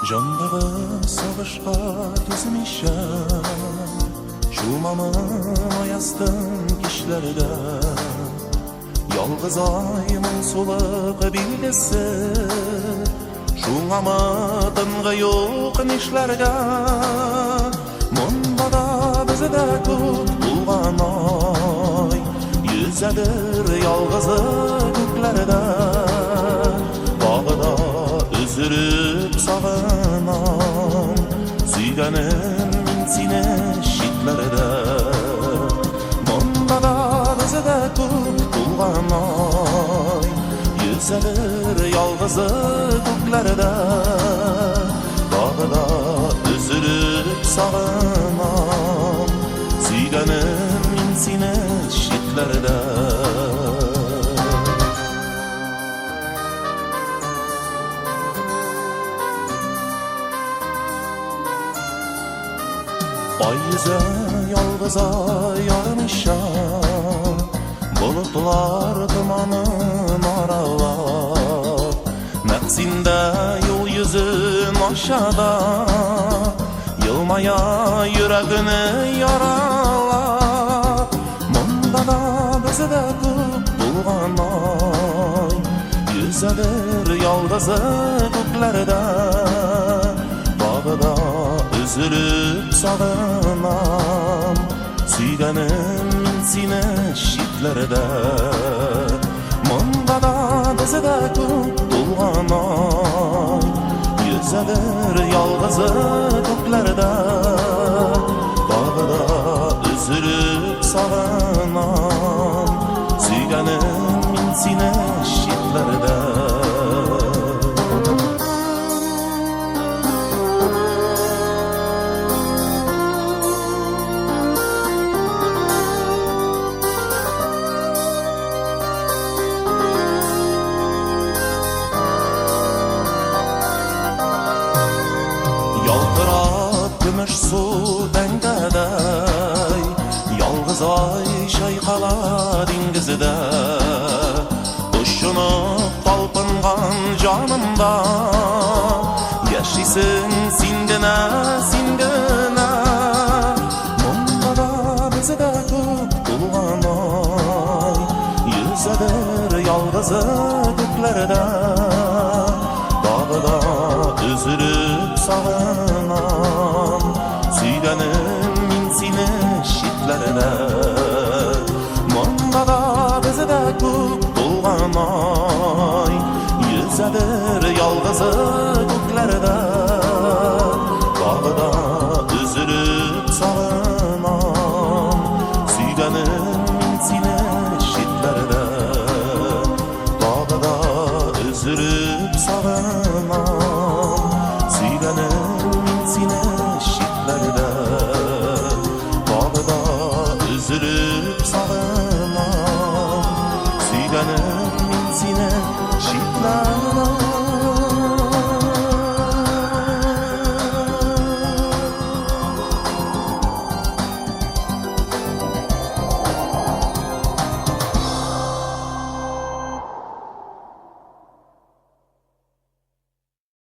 Жандагы сагышка түзмишем, Шумамын аястын кишлерде. Ялгыз аймын сулык билгесе, Шуңамы тынгы юк нишлерге. Монда да бизде күп булган ай, Yüzеdir ялгызы күклерде. Багыда üzülüp sağınam, Süygenim min sine şitlerde. Monda da bizde күп bulgan ay, Yüzedir yalgızı köklerde. Bağda üzülüp sağınam, Süygenim min sine şitlerde. Ay yüze yalgıza yarmışam, Bulutlar dumanın aralap, Nefsinde yol yüzün aşağıda, Yılmaya yüreğini yaralap. Monda da bizde күп bulgan ay, Yüzedir yalgızı köklerde. Bağda üzülüp sağınam, Süygenim sine şitlerde. Monda da bizde күп bulgan ay, Yüzedir yalgızı köklerde. Bağda üzülüp sağınam, Süygenim sine şitlerde. Yaltırat gümüş su dengedey, Yalgız ay şayqala dingizide. Uşunup talpıngan canımda, Yaşisin singine singine. Monda da bizde күп bulgan ay, Yüzedir yalgızı köklerde. Bağda üzülüp sağınam, Süygenim min sine şitlerde. Monda da bizde күп bulgan ay, Yüzedir yalgızı köklerde. Bağda üzülüp sağınam, Süygenim min sine şitlerde. Bağda üzülüp sağınam, Süygenim sine şitlerde. Bağda üzülüp sağınam,